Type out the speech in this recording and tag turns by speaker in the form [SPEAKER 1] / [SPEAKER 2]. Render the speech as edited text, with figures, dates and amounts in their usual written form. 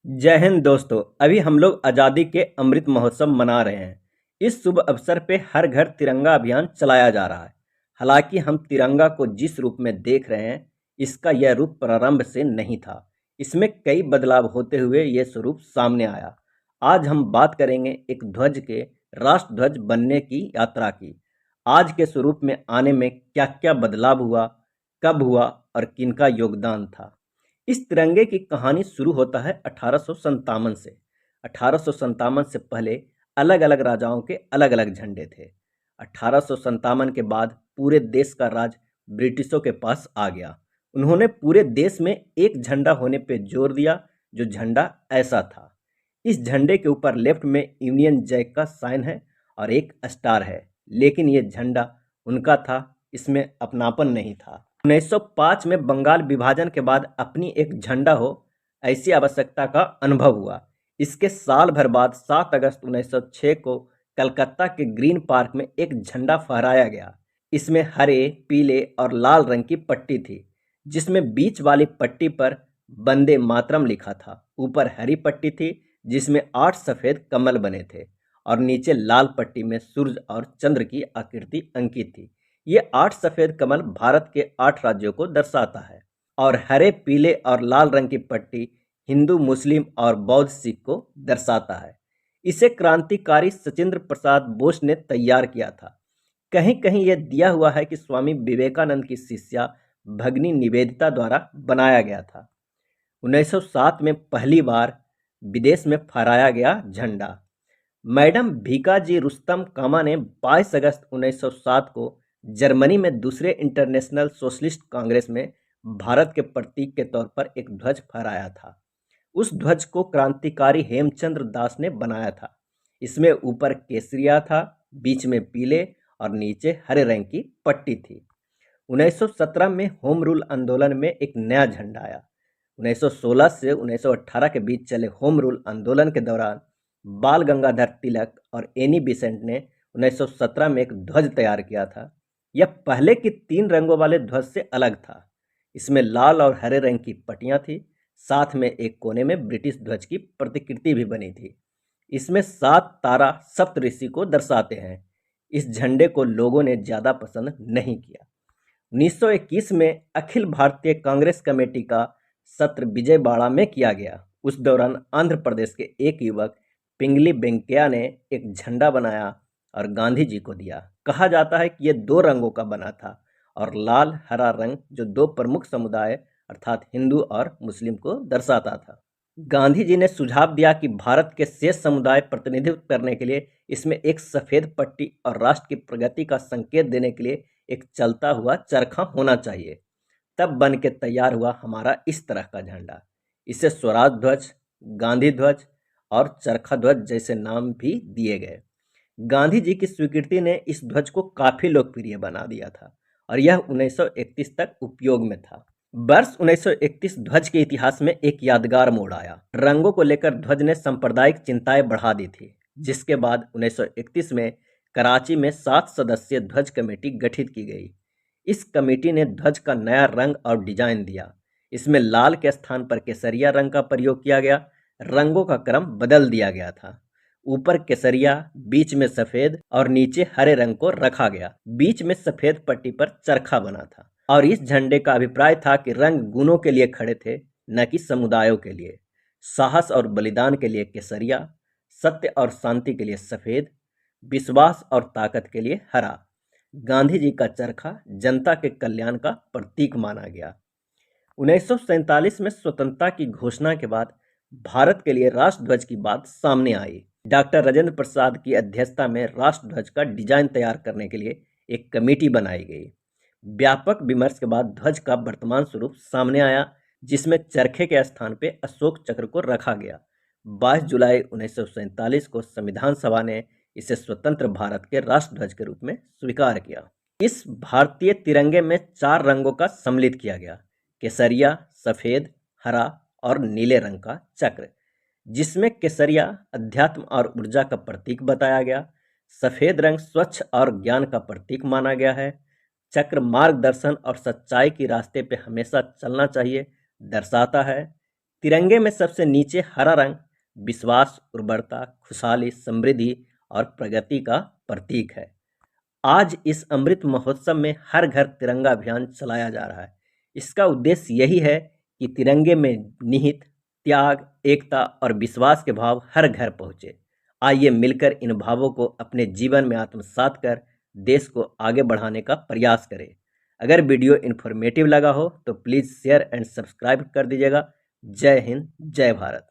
[SPEAKER 1] जय हिंद दोस्तों। अभी हम लोग आज़ादी के अमृत महोत्सव मना रहे हैं। इस शुभ अवसर पे हर घर तिरंगा अभियान चलाया जा रहा है। हालांकि हम तिरंगा को जिस रूप में देख रहे हैं, इसका यह रूप प्रारंभ से नहीं था। इसमें कई बदलाव होते हुए यह स्वरूप सामने आया। आज हम बात करेंगे एक ध्वज के राष्ट्रध्वज बनने की यात्रा की। आज के स्वरूप में आने में क्या क्या बदलाव हुआ, कब हुआ और किनका योगदान था। इस तिरंगे की कहानी शुरू होता है 1857 से। 1857 से पहले अलग अलग राजाओं के अलग अलग झंडे थे। 1857 के बाद पूरे देश का राज ब्रिटिशों के पास आ गया। उन्होंने पूरे देश में एक झंडा होने पर जोर दिया, जो झंडा ऐसा था। इस झंडे के ऊपर लेफ्ट में यूनियन जैक का साइन है और एक स्टार है, लेकिन ये झंडा उनका था, इसमें अपनापन नहीं था। 1905 में बंगाल विभाजन के बाद अपनी एक झंडा हो, ऐसी आवश्यकता का अनुभव हुआ। इसके साल भर बाद 7 अगस्त 1906 को कलकत्ता के ग्रीन पार्क में एक झंडा फहराया गया। इसमें हरे, पीले और लाल रंग की पट्टी थी, जिसमें बीच वाली पट्टी पर वंदे मातरम लिखा था। ऊपर हरी पट्टी थी जिसमें 8 सफ़ेद कमल बने थे और नीचे लाल पट्टी में सूर्य और चंद्र की आकृति अंकित थी। ये 8 सफ़ेद कमल भारत के 8 राज्यों को दर्शाता है और हरे, पीले और लाल रंग की पट्टी हिंदू, मुस्लिम और बौद्ध सिख को दर्शाता है। इसे क्रांतिकारी सचिंद्र प्रसाद बोस ने तैयार किया था। कहीं कहीं यह दिया हुआ है कि स्वामी विवेकानंद की शिष्या भगनी निवेदिता द्वारा बनाया गया था। 1907 में पहली बार विदेश में फहराया गया झंडा। मैडम भीकाजी रुस्तम कामा ने 22 अगस्त 1907 को जर्मनी में दूसरे इंटरनेशनल सोशलिस्ट कांग्रेस में भारत के प्रतीक के तौर पर एक ध्वज फहराया था। उस ध्वज को क्रांतिकारी हेमचंद्र दास ने बनाया था। इसमें ऊपर केसरिया था, बीच में पीले और नीचे हरे रंग की पट्टी थी। 1917 में होम रूल आंदोलन में एक नया झंडा आया। 1916 से 1918 के बीच चले होम रूल आंदोलन के दौरान बाल गंगाधर तिलक और एनी बेसेंट ने 1917 में एक ध्वज तैयार किया था। यह पहले की 3 रंगों वाले ध्वज से अलग था। इसमें लाल और हरे रंग की पट्टियां थी, साथ में एक कोने में ब्रिटिश ध्वज की प्रतिकृति भी बनी थी। इसमें 7 तारा सप्तऋषि को दर्शाते हैं। इस झंडे को लोगों ने ज़्यादा पसंद नहीं किया। 1921 में अखिल भारतीय कांग्रेस कमेटी का सत्र विजयवाड़ा में किया गया। उस दौरान आंध्र प्रदेश के एक युवक पिंगली वेंकैया ने एक झंडा बनाया और गांधी जी को दिया। कहा जाता है कि यह 2 रंगों का बना था और लाल हरा रंग जो 2 प्रमुख समुदाय अर्थात हिंदू और मुस्लिम को दर्शाता था। गांधी जी ने सुझाव दिया कि भारत के शेष समुदाय प्रतिनिधित्व करने के लिए इसमें एक सफ़ेद पट्टी और राष्ट्र की प्रगति का संकेत देने के लिए एक चलता हुआ चरखा होना चाहिए। तब बन के तैयार हुआ हमारा इस तरह का झंडा। इसे स्वराज ध्वज, गांधी ध्वज और चरखा ध्वज जैसे नाम भी दिए गए। गांधी जी की स्वीकृति ने इस ध्वज को काफ़ी लोकप्रिय बना दिया था और यह 1931 तक उपयोग में था। वर्ष 1931 ध्वज के इतिहास में एक यादगार मोड़ आया। रंगों को लेकर ध्वज ने सांप्रदायिक चिंताएं बढ़ा दी थी, जिसके बाद 1931 में कराची में 7 सदस्यीय ध्वज कमेटी गठित की गई। इस कमेटी ने ध्वज का नया रंग और डिजाइन दिया। इसमें लाल के स्थान पर केसरिया रंग का प्रयोग किया गया। रंगों का क्रम बदल दिया गया था। ऊपर केसरिया, बीच में सफ़ेद और नीचे हरे रंग को रखा गया। बीच में सफ़ेद पट्टी पर चरखा बना था और इस झंडे का अभिप्राय था कि रंग गुणों के लिए खड़े थे, न कि समुदायों के लिए। साहस और बलिदान के लिए केसरिया, सत्य और शांति के लिए सफ़ेद, विश्वास और ताकत के लिए हरा। गांधी जी का चरखा जनता के कल्याण का प्रतीक माना गया। 1947 में स्वतंत्रता की घोषणा के बाद भारत के लिए राष्ट्रध्वज की बात सामने आई। डॉक्टर राजेंद्र प्रसाद की अध्यक्षता में राष्ट्रध्वज का डिजाइन तैयार करने के लिए एक कमेटी बनाई गई। व्यापक विमर्श के बाद ध्वज का वर्तमान स्वरूप सामने आया, जिसमें चरखे के स्थान पर अशोक चक्र को रखा गया। 22 जुलाई 1947 को संविधान सभा ने इसे स्वतंत्र भारत के राष्ट्रध्वज के रूप में स्वीकार किया। इस भारतीय तिरंगे में 4 रंगों का सम्मिलित किया गया: केसरिया, सफ़ेद, हरा और नीले रंग का चक्र, जिसमें केसरिया अध्यात्म और ऊर्जा का प्रतीक बताया गया। सफ़ेद रंग स्वच्छ और ज्ञान का प्रतीक माना गया है। चक्र मार्गदर्शन और सच्चाई के रास्ते पे हमेशा चलना चाहिए दर्शाता है। तिरंगे में सबसे नीचे हरा रंग विश्वास, उर्वरता, खुशहाली, समृद्धि और प्रगति का प्रतीक है। आज इस अमृत महोत्सव में हर घर तिरंगा अभियान चलाया जा रहा है। इसका उद्देश्य यही है कि तिरंगे में निहित त्याग, एकता और विश्वास के भाव हर घर पहुँचे। आइए मिलकर इन भावों को अपने जीवन में आत्मसात कर देश को आगे बढ़ाने का प्रयास करें। अगर वीडियो इन्फॉर्मेटिव लगा हो तो प्लीज़ शेयर एंड सब्सक्राइब कर दीजिएगा। जय हिंद, जय भारत।